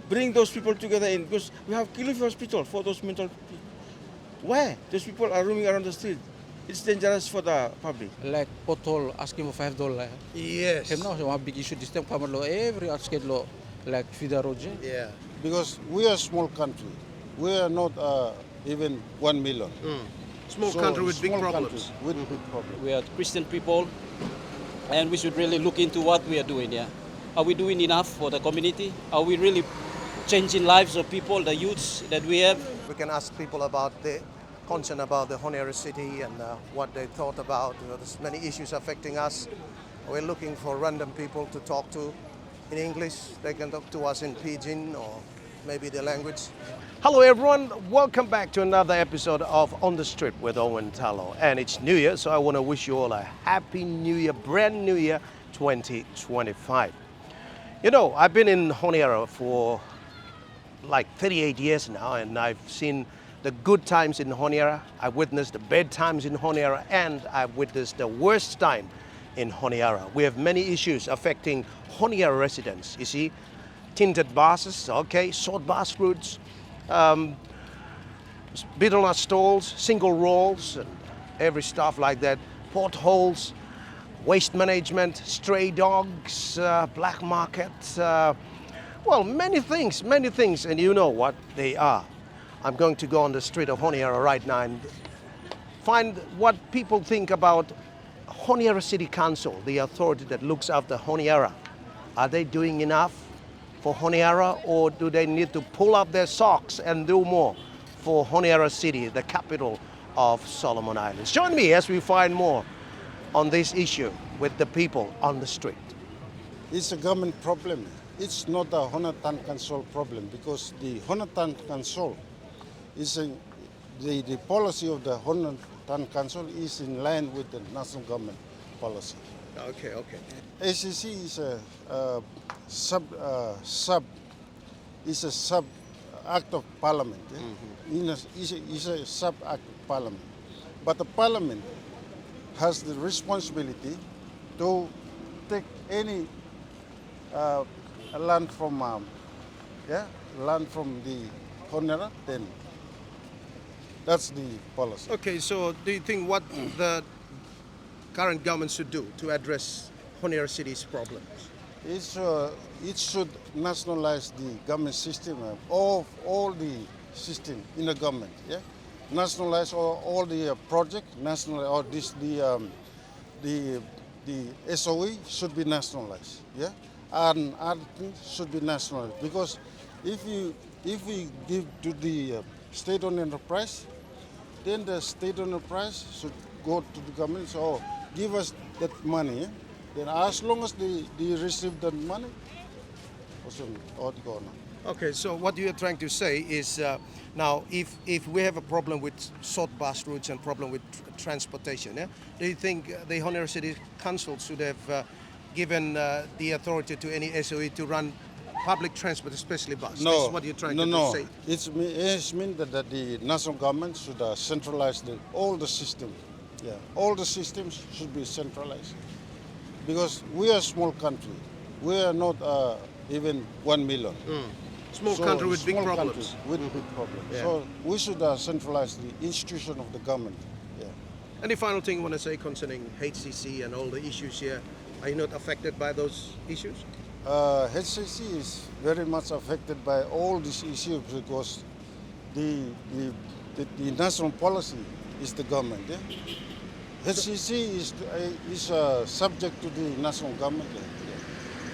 bring those people together in, because we have Kilifi Hospital for those mental people. Why? Those people are roaming around the street. It's dangerous for the public. Like pothole asking for $5. Yes. Him now one big issue this time come lo every asking lo like Fida Roje. Yeah. Because we are a small country. We are not even 1 million. Small So, country with big small problems. country with big problems. We are Christian people, and we should really look into what we are doing. Yeah, are we doing enough for the community? Are we really changing lives of people, the youths that we have? We can ask people about the concern about the Honiara city and what they thought about. There's many issues affecting us. We're looking for random people to talk to in English. They can talk to us in Pidgin or maybe the language. Hello everyone, welcome back to another episode of On the Street with Owen Talo. And it's New Year, so I want to wish you all a Happy New Year, brand new year 2025. You know, I've been in Honiara for like 38 years now, and I've seen the good times in Honiara, I've witnessed the bad times in Honiara, and I've witnessed the worst time in Honiara. We have many issues affecting Honiara residents. You see, tinted buses, okay, short bus routes, betel stalls, single rolls, and every stuff like that, potholes, waste management, stray dogs, black market, well, many things, and you know what they are. I'm going to go on the street of Honiara right now and find what people think about Honiara City Council, the authority that looks after Honiara. Are they doing enough for Honiara, or do they need to pull up their socks and do more for Honiara City, the capital of Solomon Islands? Join me as we find more on this issue with the people on the street. It's a government problem. It's not a Honiara Council problem, because the Honiara Council is the policy of the Honiara Council is in line with the national government policy. Okay. HCC is a sub act of parliament. Is a sub act of parliament, but the parliament has the responsibility to take any land from the Honiara. Then that's the policy. Okay, so do you think what the current government should do to address Honiara City's problems? It should nationalize the government system of all the system in the government. Yeah, nationalize all the project. The SOE should be nationalized. Yeah, and other things should be nationalized, because if we give to the state-owned enterprise, then the state-owned enterprise should go to the government. So give us that money. Yeah? Then as long as they receive that money, Okay, so what you are trying to say is now if we have a problem with short bus routes and problem with transportation, yeah, do you think the Honiara City Council should have given the authority to any SOE to run public transport, especially bus? No, this is what you're trying to say. It means that the national government should centralize all the systems. Yeah, all the systems should be centralized, because we are a small country. We are not even 1 million. Small country with big small problems. country with big problems. Yeah. So we should centralize the institution of the government. Yeah. Any final thing you want to say concerning HCC and all the issues here? Are you not affected by those issues? HCC is very much affected by all these issues, because the national policy is the government. Yeah? HCC is subject to the national government. Yeah.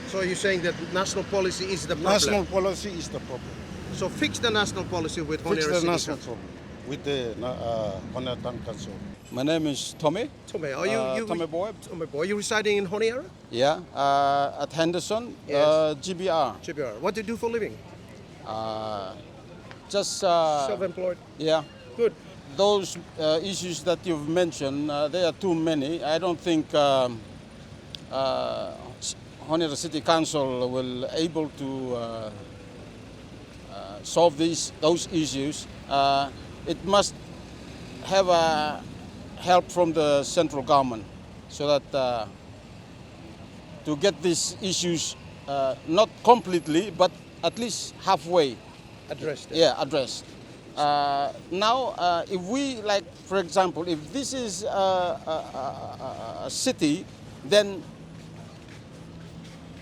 So you're saying that national policy is the problem? National policy is the problem. So fix the national policy with Fix Honiara the City national Council. problem with the Honiara Council. My name is Tommy. Tommy, are you Tommy boy. Tommy boy, are you residing in Honiara? Yeah, at Henderson, Yes. GBR. GBR. What do you do for a living? Just Self-employed. yeah. Good. Those issues that you've mentioned, there are too many. I don't think Honiara City Council will able to solve those issues. It must have a help from the central government, so that to get these issues not completely but at least halfway Addressed. addressed. Now, if we, like, for example, if this is a city, then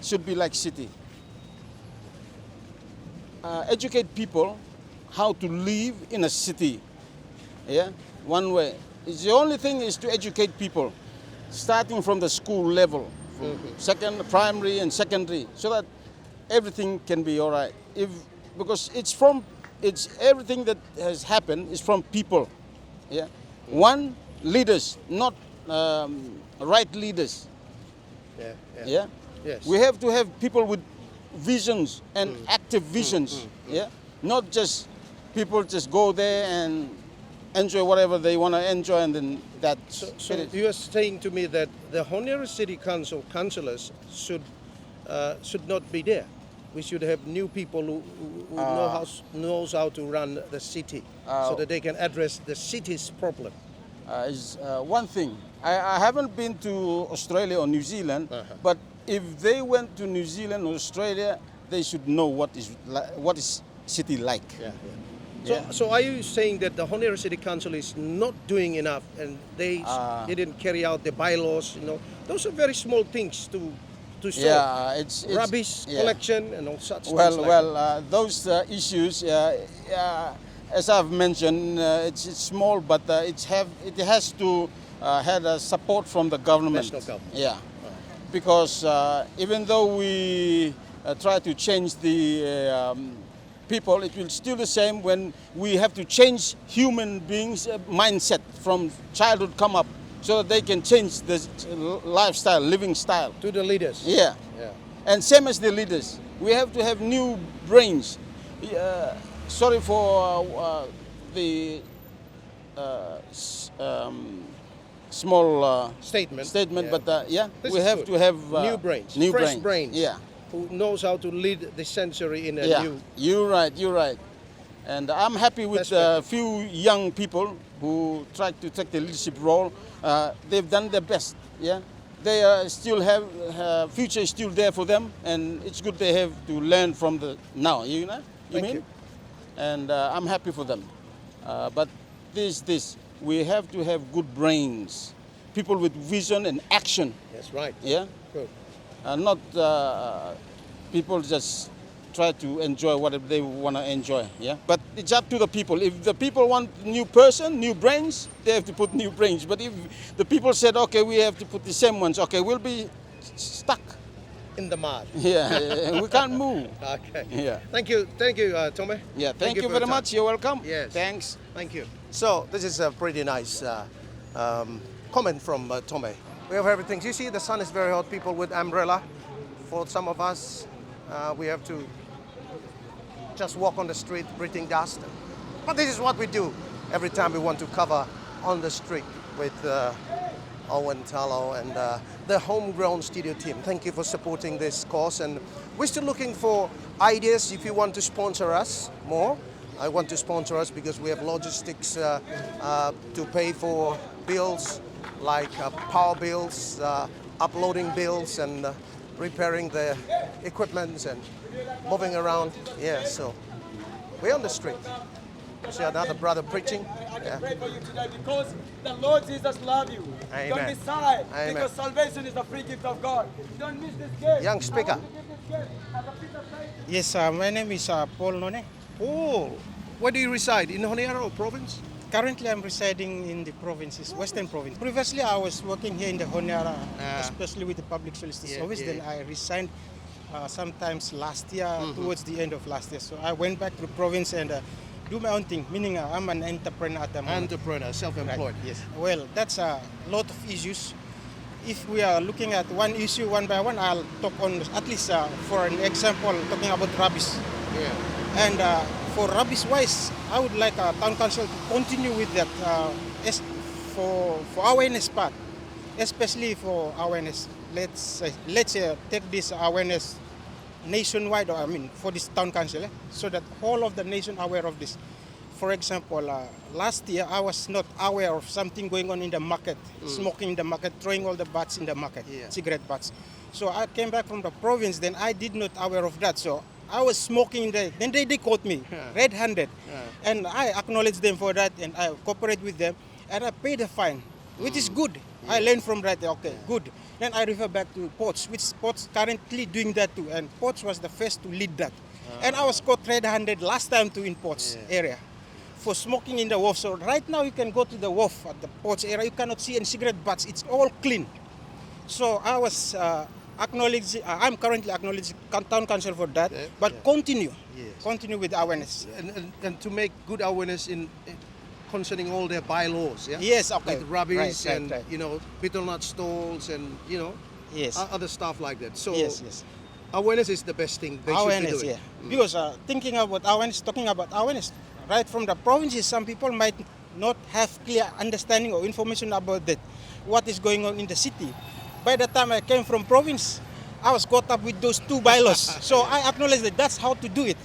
should be like city. Educate people how to live in a city. Yeah, one way. It's the only thing is to educate people, starting from the school level, second primary and secondary, so that everything can be all right. Because it's everything that has happened is from people. Yeah, one, leaders, not right leaders. Yeah. Yes. We have to have people with visions and active visions. Yeah, not just people just go there and enjoy whatever they want to enjoy, and then that's So it. you are saying to me that the Honiara City Council councillors should not be there. We should have new people who knows how to run the city, so that they can address the city's problem. Is one thing. I haven't been to Australia or New Zealand, but if they went to New Zealand or Australia, they should know what is city like. So are you saying that the Honiara City Council is not doing enough, and they didn't carry out the bylaws? You know, those are very small things to solve. Yeah, it's Rubbish collection and all such Well, things. those issues, as I've mentioned, it's small, but it has to have a support from the government. National government. Yeah, because even though we try to change the people, it will still the same when we have to change human beings' mindset from childhood come up, so that they can change the lifestyle, living style. To the leaders. Yeah. And same as the leaders, we have to have new brains. Sorry for the small statement, but This we is have good. to have new brains, new fresh brains. Yeah, Who knows how to lead the century in a new. You're right. And I'm happy with a few young people who tried to take the leadership role. They've done their best. Yeah, they still have future is still there for them, and it's good they have to learn from the now. You know, Thank you. And I'm happy for them. But this we have to have good brains, people with vision and action. That's right. Yeah, Good. not people just try to enjoy whatever they want to enjoy. Yeah, but it's up to the people. If the people want new person, new brains, they have to put new brains. But if the people said, okay, we have to put the same ones, okay, we'll be stuck. In the mud. Yeah, we can't move. Okay. Yeah. Thank you, Tome. Yeah, thank you for very your time. much. You're welcome. Yes. Thanks. Thank you. So this is a pretty nice comment from Tome. We have everything. You see, the sun is very hot. People with umbrella. For some of us, we have to just walk on the street, breathing dust. But this is what we do every time we want to cover on the street with Owen Talo and the homegrown studio team. Thank you for supporting this cause, and we're still looking for ideas. If you want to sponsor us more, I want to sponsor us because we have logistics to pay for bills like power bills, uploading bills, and repairing the equipment and moving around. Yeah, so we're on the street. See another brother preaching. I pray for you today because the Lord Jesus loves you. Amen. Don't be shy, Amen. because salvation is the free gift of God. Don't miss this gift. Young speaker. I want you to give this gift. As a piece of faith. Yes, my name is Paul None. Oh, where do you reside? In Honiara or province? Currently, I'm residing in the provinces, Western Province. Previously, I was working here in the Honiara, especially with the Public Solicitor's Office. Yeah. Then I resigned sometimes last year, towards the end of last year. So I went back to the province and do my own thing, meaning I'm an entrepreneur at the moment. Entrepreneur, self-employed. Right. Yes. Well, that's a lot of issues. If we are looking at one issue one by one, I'll talk on at least for an example, talking about rubbish. Yeah. And for rubbish-wise, I would like our town council to continue with that for awareness part, especially for awareness. Let's take this awareness nationwide, or I mean for this town council, so that all of the nation aware of this. For example, last year I was not aware of something going on in the market, smoking in the market, throwing all the butts in the market, cigarette butts. So I came back from the province, then I did not aware of that. So I was smoking there. Then they caught me red-handed. And I acknowledge them for that and I cooperate with them. And I pay the fine, which is good. I learned from that, okay, good. Then I refer back to Ports, which Ports currently doing that too. And Ports was the first to lead that. And I was caught red-handed last time too in Ports area for smoking in the wharf. So right now you can go to the wharf at the Ports area. You cannot see any cigarette butts. It's all clean. So I was acknowledging, I'm currently acknowledging town council for that. But continue with awareness. And to make good awareness in concerning all their bylaws, yeah? Yes, okay. With rubbish Right, and, right. you know, betel nut stalls and, you know, Yes. other stuff like that. So Yes. awareness is the best thing they Awareness, should be doing. Because thinking about awareness, talking about awareness, right from the provinces, some people might not have clear understanding or information about that, what is going on in the city. By the time I came from province, I was caught up with those two bylaws. So I acknowledge that that's how to do it.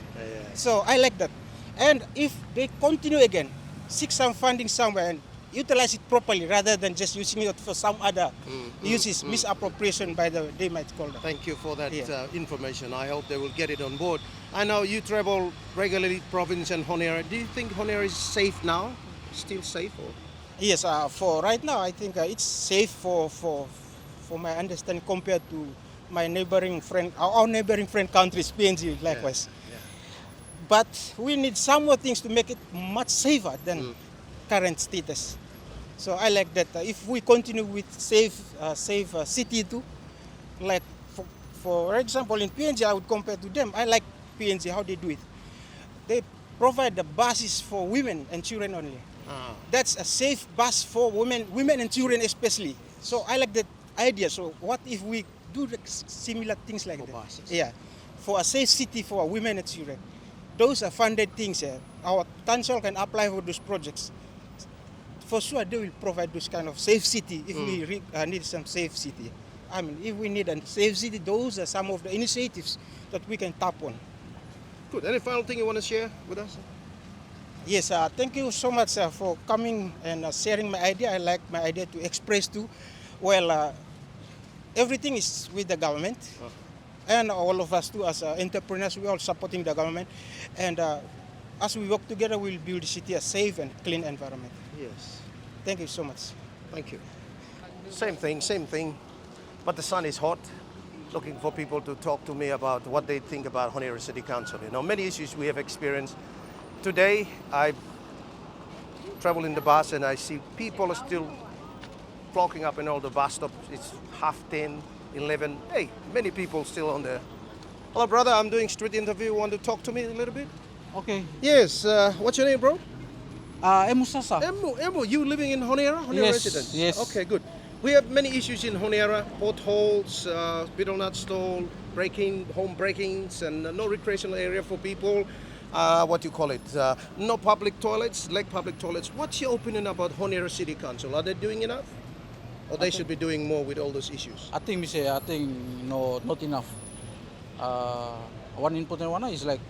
So I like that. And if they continue again, seek some funding somewhere and utilize it properly rather than just using it for some other uses, misappropriation by the, they might call that. Thank you for that information. I hope they will get it on board. I know you travel regularly, province and Honiara. Do you think Honiara is safe now? Still safe? Or? Yes, for right now, I think it's safe for my understanding compared to my neighboring friend, our neighboring friend countries, PNG, likewise. But we need some more things to make it much safer than current status. So I like that. If we continue with safe city too, like for example in PNG, I would compare to them. I like PNG how they do it. They provide the buses for women and children only. That's a safe bus for women and children especially. So I like that idea. So what if we do similar things like that? Buses. Yeah, for a safe city for women and children. Those are funded things. Our council can apply for those projects. For sure, they will provide those kind of safe city if we need some safe city. I mean, if we need a safe city, those are some of the initiatives that we can tap on. Good. Any final thing you want to share with us? Yes, thank you so much for coming and sharing my idea. I like my idea to express too. Well, everything is with the government. And all of us too, as entrepreneurs, we are all supporting the government. And as we work together, we'll build the city a safe and clean environment. Yes. Thank you so much. Thank you. Same thing. But the sun is hot. Looking for people to talk to me about what they think about Honiara City Council. You know, many issues we have experienced. Today, I travel in the bus and I see people are still flocking up in all the bus stops. It's 10:30, 11. Hey, many people still on there. Hello, brother. I'm doing street interview. Want to talk to me a little bit? Okay. Yes. What's your name, bro? Emu Sasa. Emu, you living in Honiara? Honiara Yes, residence? yes. Okay, good. We have many issues in Honiara, potholes, betel nut stall, home breakings, and no recreational area for people. What do you call it? No public toilets, lack public toilets. What's your opinion about Honiara City Council? Are they doing enough? Or they should be doing more with all those issues? I think no, not enough. One important one is like,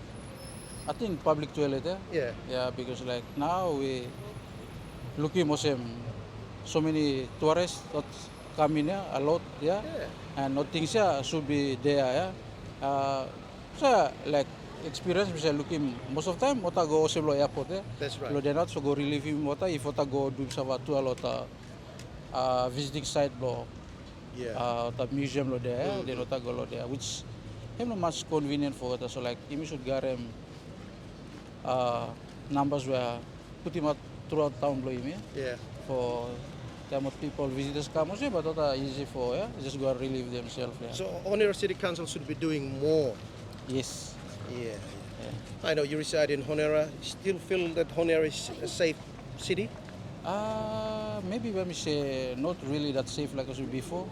I think public toilet. Yeah. Yeah, because like now we looking so many tourists that come in here a lot. Yeah. And no things should be there. Yeah. So like experience bisa looking most of the time ota go seblo airport. That's right. Lo denat so go relieve him ota if ota go do savatu alota visiting site lo. Yeah. The museum lo there, then ota go lo there, which him no much convenient for us. So like him should garem numbers were put him out throughout town lo him. Yeah. For time of people visitors come also, but ota easy for just go and relieve themselves. Yeah. So Honiara City Council should be doing more. Yes. Yeah. I know you reside in Honiara. Still feel that Honiara is a safe city? Maybe when we say not really that safe like as before.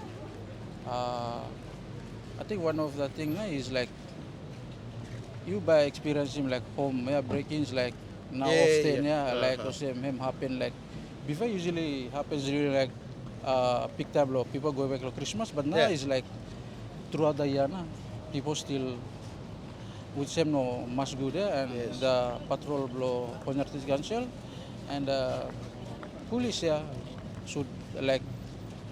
I think one of the things is like you by experiencing like home break-ins like now often like him happen like before usually happens really like peak time people go back to Christmas, but now it's like throughout the year people still with same no must go there and the patrol blow Honiara City Council and police should like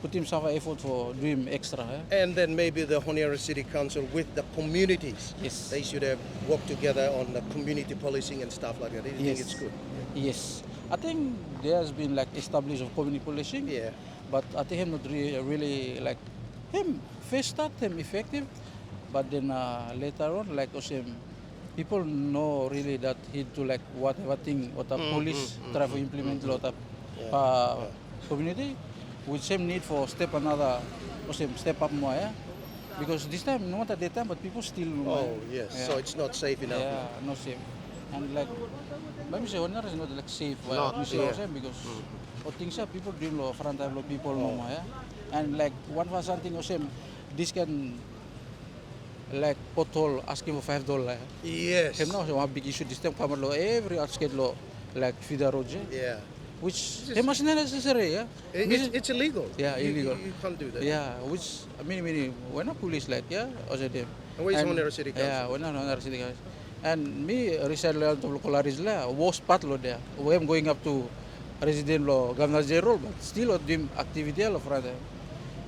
put him some effort for doing extra. And then maybe the Honiara City Council with the communities. Yes. They should have worked together on the community policing and stuff like that. Do you Yes. think it's good? Yes. I think there has been like established of community policing. Yeah. But I think him not really like him first start him effective, but then later on like people know really that he do like whatever thing what the police try to implement lot of community, with same need for step another step up more, because this time not at that time but people still Oh, yes. yeah. So it's not safe enough. Yeah, not safe. And like, let me say, Honiara is not like safe. Not, yeah. Because things are people doing law, front of law people, no, yeah. And like one was something this can like pothole asking for $5. Yes. Him now one big issue this time come law every outskirts law like feeder roads, Yeah. which him is not necessary, yeah. It's illegal. Yeah, illegal. You can't do that. Yeah, which many when a police like also them. And where is Honiara City Council? Yeah, when Honiara City Council. And me recently to local areas worst part lo there. We am going up to resident law governor zero, but still doing activity lo front.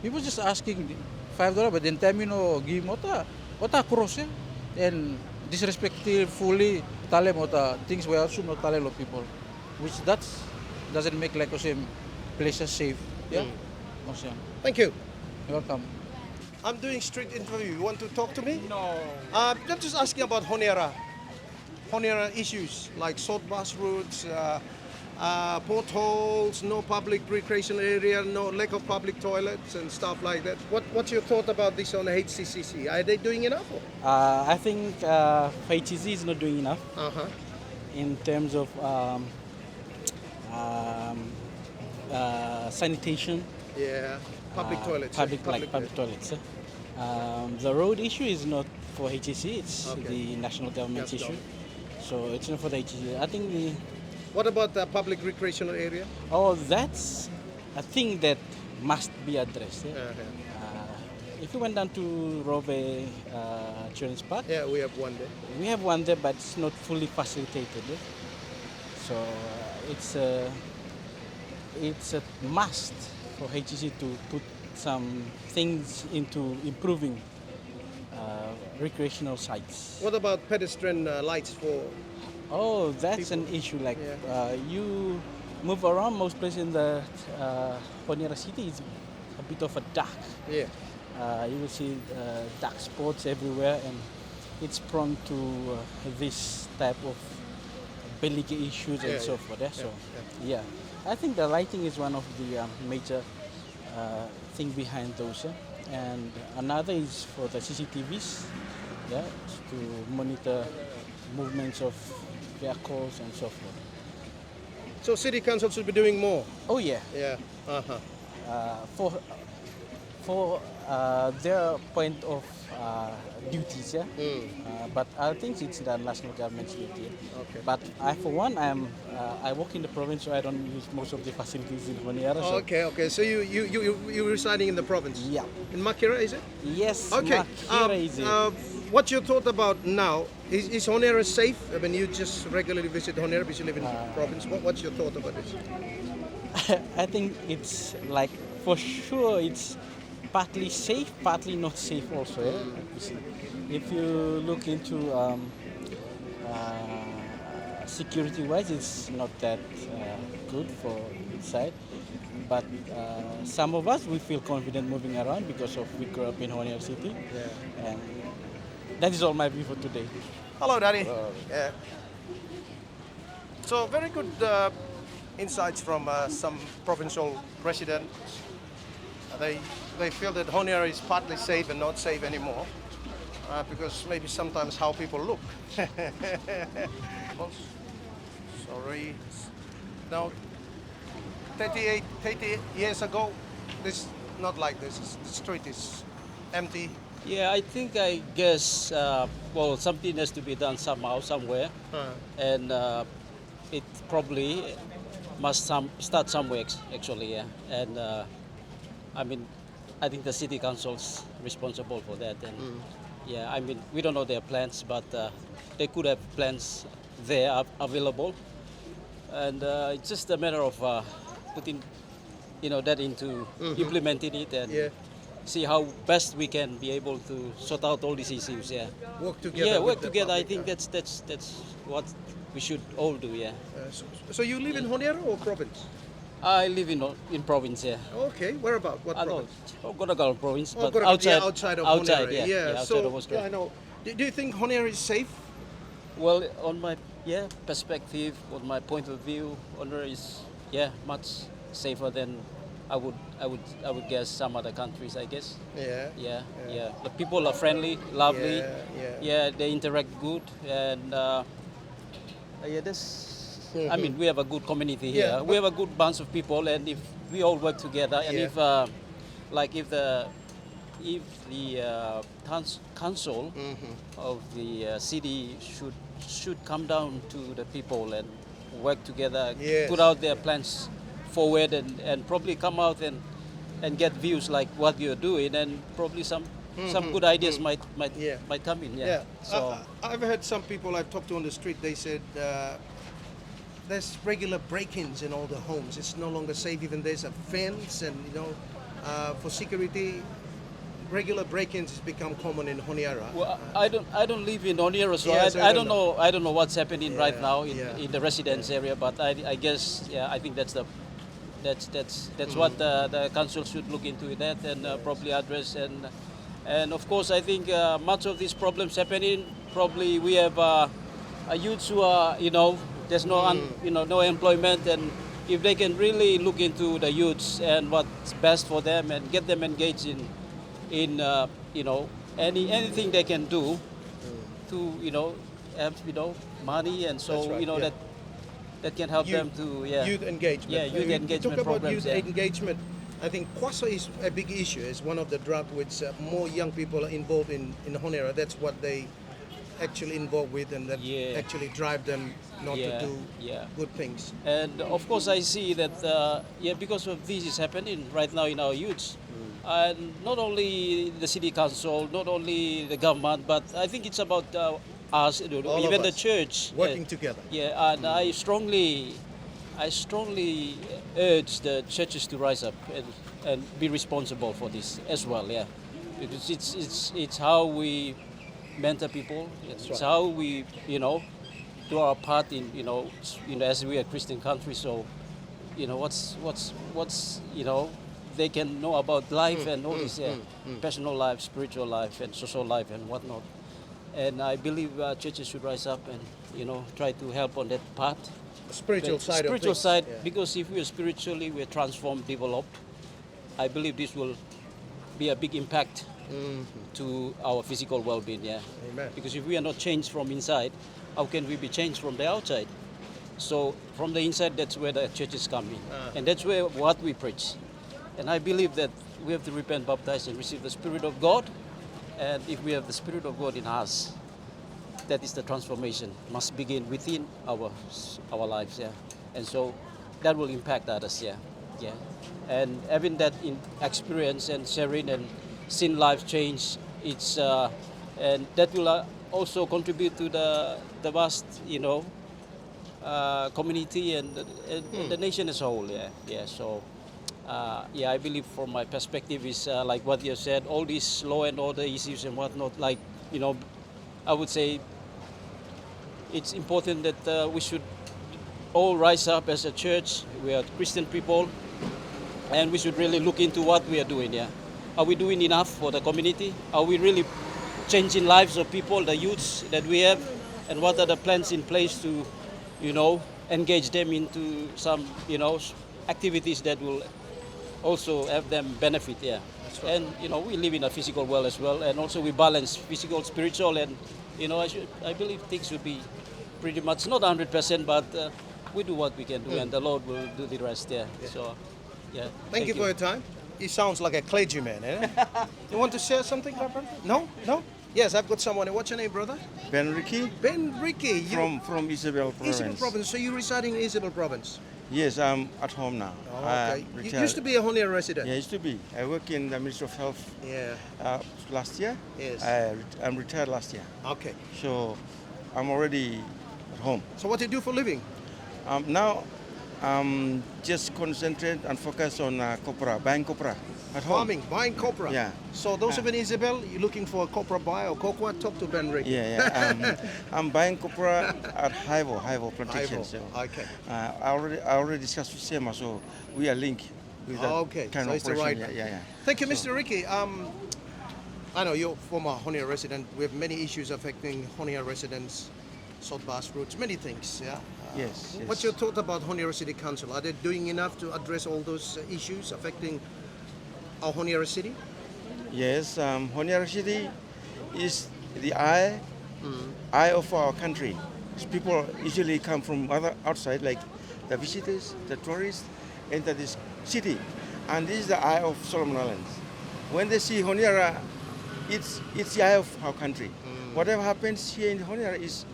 People just asking $5, but then time give ota cross and disrespectfully tale mota things we also not tale lo people, which doesn't make like places safe. Yeah. Thank you. You're welcome. I'm doing street interview. You want to talk to me? No. I'm just asking about Honiara issues like short bus routes, potholes, no public recreational area, no lack of public toilets and stuff like that. What's your thought about this on the HCC? Are they doing enough? I think HCC is not doing enough Uh-huh. in terms of sanitation. Yeah. Public toilets. Public toilets. The road issue is not for HCC, it's Okay. the national government's Yes, issue. So it's not for the HCC. I think What about the public recreational area? that's a thing that must be addressed. Yeah? If you went down to Rove Children's Park, Yeah, we have one there. we have one there, but it's not fully facilitated. So it's a must for HCC to put some things into improving recreational sites. What about pedestrian lights for? Oh, that's an issue. Like you move around most places in the Honiara City is a bit of a dark. Yeah. You will see dark spots everywhere, and it's prone to this type of belligerent issues and so forth. So, yeah, I think the lighting is one of the major thing behind those. And another is for the CCTVs, to monitor movements of vehicles and so forth. So city council should be doing more. Oh yeah, Yeah. Uh-huh. For their point of duties, but I think it's the national government's duty. Okay. But I, for one, I work in the province, so I don't use most of the facilities in Honiara. So Okay. So you residing in the province? yeah, In Makira, is it? yes, Okay. Makira is it. What's your thought about now? Is Honiara safe? I mean, you just regularly visit Honiara because you live in the province. What's your thought about this? I think it's like for sure it's partly safe, partly not safe also. You see. If you look into security-wise, it's not that good for inside. But some of us, we feel confident moving around because of we grew up in Honiara City. Yeah. And that is all my view for today. Hello, Daddy. Yeah. So very good insights from some provincial residents. They feel that Honiara is partly safe and not safe anymore because maybe sometimes how people look. Sorry. Now, 30 years ago, this not like this. The street is empty. Yeah, I guess, well, something has to be done somehow, somewhere. And it probably must start somewhere, actually, yeah. And I think the city council's responsible for that. And yeah, I mean, we don't know their plans, but they could have plans there available. And it's just a matter of putting that into implementing it and Yeah. see how best we can be able to sort out all these issues. Yeah. Work together. Yeah, with work the together. I public, think that's what we should all do. Yeah. so you live in Honiara or province? I live in province. Yeah. Okay, where about? What I know, province? Godagal province, Oh, but Gorakhpur, outside, yeah, outside of outside, Honiara. yeah, outside so of Australia. I know. Do you think Honiara is safe? Well, on my perspective, on my point of view, Honor is much safer than I would guess some other countries. I guess. Yeah. Yeah. The people are friendly, lovely. Yeah. They interact good, and this. I mean, we have a good community here. Yeah, We have a good bunch of people, and if we all work together, and Yeah. if the council of the city should come down to the people and work together, Yes. put out their plans forward, and probably come out and get views like what you're doing, and probably some good ideas might Yeah. come in. Yeah. So I've heard some people I've talked to on the street. They said there's regular break-ins in all the homes. It's no longer safe. Even there's a fence, and for security, regular break-ins has become common in Honiara. well, I don't live in Honiara, so Yeah, so I don't know. I don't know what's happening right Yeah, now yeah. in the residence area, but I guess I think that's what the council should look into that and probably address, and of course I think much of these problems happening, probably we have a youths who are there's no employment, and if they can really look into the youths and what's best for them and get them engaged in anything they can do to have money, and so That's right, yeah. that can help them to Youth engagement. Yeah, youth You engagement talk about programs, youth yeah. engagement. I think Kwaso is a big issue. It's one of the drugs which more young people are involved in Honiara. That's what they actually involved with, and that Yeah. actually drive them not Yeah, to do yeah. good things. And of course, I see that because of this is happening right now in our youths, and not only the city council, not only the government, but I think it's about us, All even of the us church. working together. Yeah, and I strongly urge the churches to rise up and be responsible for this as well. Yeah, because it's how we mentor people. It's right. how we do our part in as we are a Christian country. So what's they can know about life and all this personal life, spiritual life, and social life and whatnot. And I believe churches should rise up and try to help on that part. Spiritual But side of spiritual things. side, Yeah. because if we are spiritually, we're transformed, developed, I believe this will be a big impact to our physical well-being. Yeah. Amen. Because if we are not changed from inside, how can we be changed from the outside? So from the inside, that's where the churches come in, and that's where what we preach. And I believe that we have to repent, baptize, and receive the Spirit of God. And if we have the Spirit of God in us, that is the transformation must begin within our lives. Yeah, and so that will impact others. Yeah. And having that in experience and sharing and seeing life change, it's and that will also contribute to the vast community and the nation as a whole. Yeah. So I believe from my perspective is like what you said, all these law and order issues and whatnot. Like I would say it's important that we should all rise up as a church. We are Christian people, and we should really look into what we are doing. Yeah, are we doing enough for the community? Are we really changing lives of people, the youths that we have, and what are the plans in place to, engage them into some, activities that will also have them benefit. Yeah, right. And we live in a physical world as well, and also we balance physical, spiritual, and I believe things should be pretty much not 100%, but we do what we can do, and the Lord will do the rest. Yeah. So, yeah. Thank you for your time. He sounds like a clergyman, eh? You want to share something, my brother? No? Yes, I've got someone. What's your name, brother? Ben Ricky Ben Ricky. from Isabel province. Isabel province. So you're residing in Isabel province? Yes, I'm at home now. Oh, okay. You Retired. used to be a Honiara resident? Yeah, I used to be. I work in the Ministry of Health Yeah. last year. Yes. I'm retired last year. Okay. So I'm already at home. So what do you do for a living? Now just concentrate and focus on copra, buying copra at home. Farming, buying copra. Yeah. So those of in Isabel, you're looking for a copra buyer or cocoa, talk to Ben Rick. Yeah. I'm buying copra at Hivo plantation. Hivo, So, okay. I already discussed with SEMA, so we are linked with that Okay, kind so of it's the operation. right. Yeah. Thank you, Mr. Ricky. I know you're former Honiara resident. We have many issues affecting Honiara residents, South Bass routes, many things. Yeah. Yes. What's your thought about Honiara City Council? Are they doing enough to address all those issues affecting our Honiara City? Yes, Honiara City is the eye of our country. People usually come from outside, like the visitors, the tourists, enter this city, and this is the eye of Solomon Islands. When they see Honiara, it's the eye of our country. Whatever happens here in Honiara is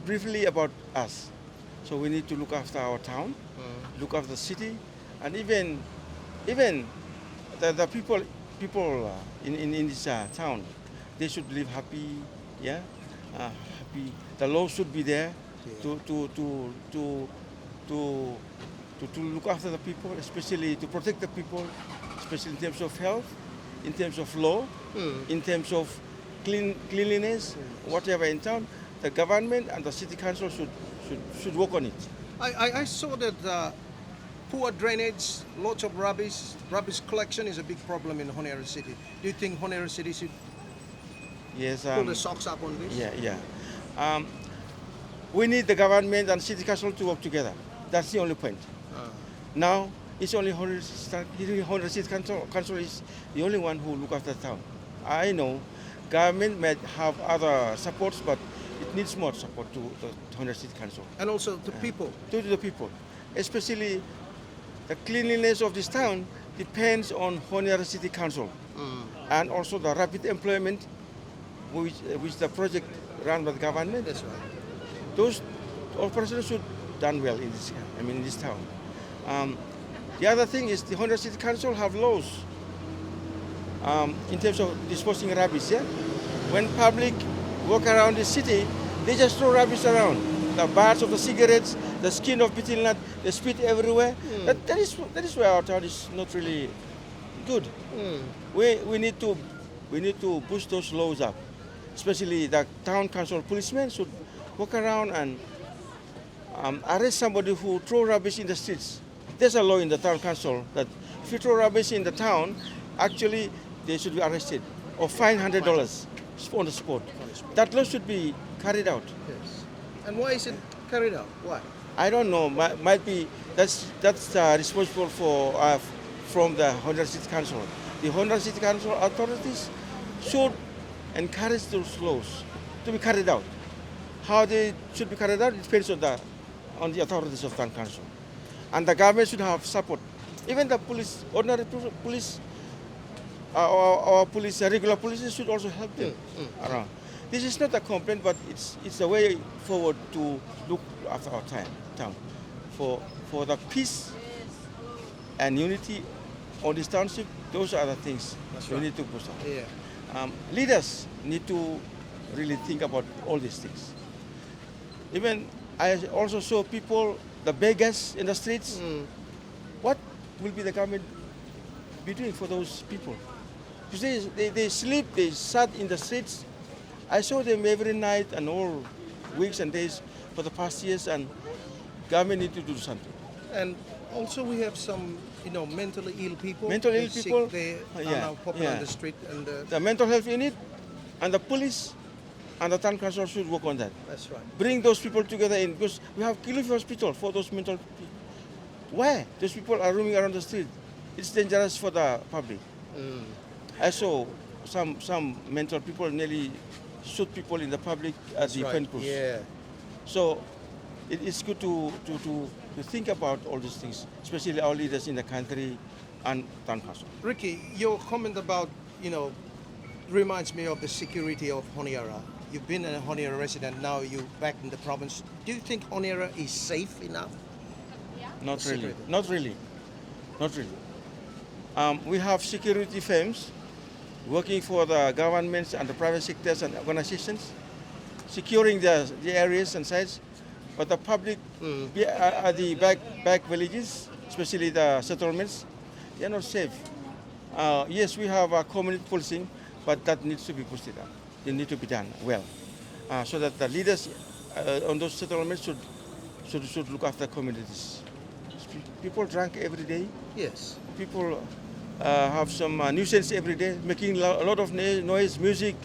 briefly about us. So we need to look after our town, look after the city, and even the people in this town, they should live happy, happy. The law should be there to look after the people, especially to protect the people, especially in terms of health, in terms of law, in terms of cleanliness, whatever in town. The government and the city council should work on it. I saw that poor drainage, lots of rubbish collection is a big problem in Honiara City. Do you think Honiara City should pull the socks up on this? Yeah. We need the government and city council to work together. That's the only point. Now, it's only Honiara City Council is the only one who look after the town. I know government might have other supports, but it needs more support to the Honiara City Council. And also the people. To the people. Especially the cleanliness of this town depends on Honiara City Council. And also the rapid employment, which the project run by the government. That's right. Those operations should done well in this town. The other thing is the Honiara City Council have laws in terms of disposing rubbish. Yeah? When public walk around the city, they just throw rubbish around. The bars of the cigarettes, the skin of betel nut, they spit everywhere. That is where our town is not really good. We need to push those laws up. Especially the town council policemen should walk around and arrest somebody who throw rubbish in the streets. There's a law in the town council that if you throw rubbish in the town, actually they should be arrested or fined $100 on the spot. That law should be carried out. Yes. And why is it carried out? Why? I don't know. Might be that's responsible for from the Honiara City Council. The Honiara City Council authorities should encourage those laws to be carried out. How they should be carried out depends on the authorities of town council, and the government should have support. Even the police, ordinary police, our police, regular police should also help them around. This is not a complaint, but it's a way forward to look after our town, for the peace and unity on this township. Those are the things we need to push on. Yeah. Leaders need to really think about all these things. Even I also saw people, the beggars in the streets. What will be the government be doing for those people? Because they sleep, they sat in the streets. I saw them every night and all weeks and days for the past years, and government need to do something. And also we have some, mentally ill people. Mentally ill people. They are now popping on the street. And the mental health unit and the police and the town council should work on that. That's right. Bring those people together because we have Kilifi Hospital for those mental people. Why? Those people are roaming around the street. It's dangerous for the public. I saw some mental people nearly shoot people in the public at the Pentecost. Yeah. So it's good to think about all these things, especially our leaders in the country and town council. Ricky, your comment about, reminds me of the security of Honiara. You've been a Honiara resident, now you're back in the province. Do you think Honiara is safe enough? Not really. We have security firms working for the governments and the private sectors and organizations, securing the areas and sites. But the public, the back villages, especially the settlements, they are not safe. Yes, we have community policing, but that needs to be boosted up. It needs to be done well, so that the leaders on those settlements should look after communities. People drink every day. Yes. People have some nuisance every day, making a lot of noise, music.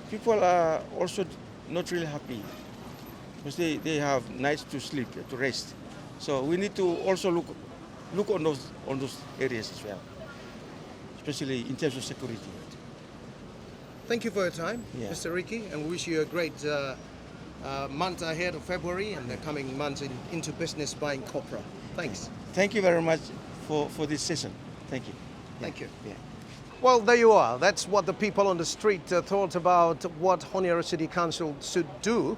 People are also not really happy because they have nights to sleep, to rest. So we need to also look on those areas as well, especially in terms of security. Thank you for your time, Yeah. Mr. Ricky, and we wish you a great month ahead of February and the coming months into business buying copra. Thanks. Thank you very much for this session. Thank you. Thank you. Yeah. Well, there you are. That's what the people on the street thought about what Honiara City Council should do.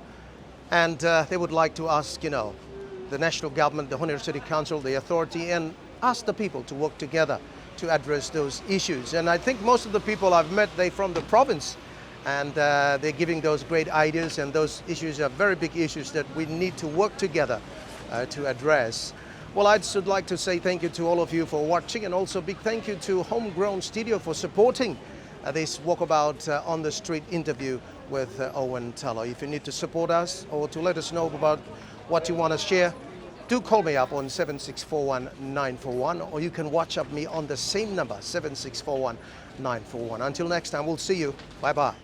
And they would like to ask, the national government, the Honiara City Council, the authority, and ask the people to work together to address those issues. And I think most of the people I've met, they're from the province, and they're giving those great ideas, and those issues are very big issues that we need to work together to address. Well, I'd like to say thank you to all of you for watching, and also big thank you to Homegrown Studio for supporting this walkabout on the street interview with Owen Talo. If you need to support us or to let us know about what you want to share, do call me up on 7641-941, or you can WhatsApp me on the same number, 7641-941. Until next time, we'll see you. Bye-bye.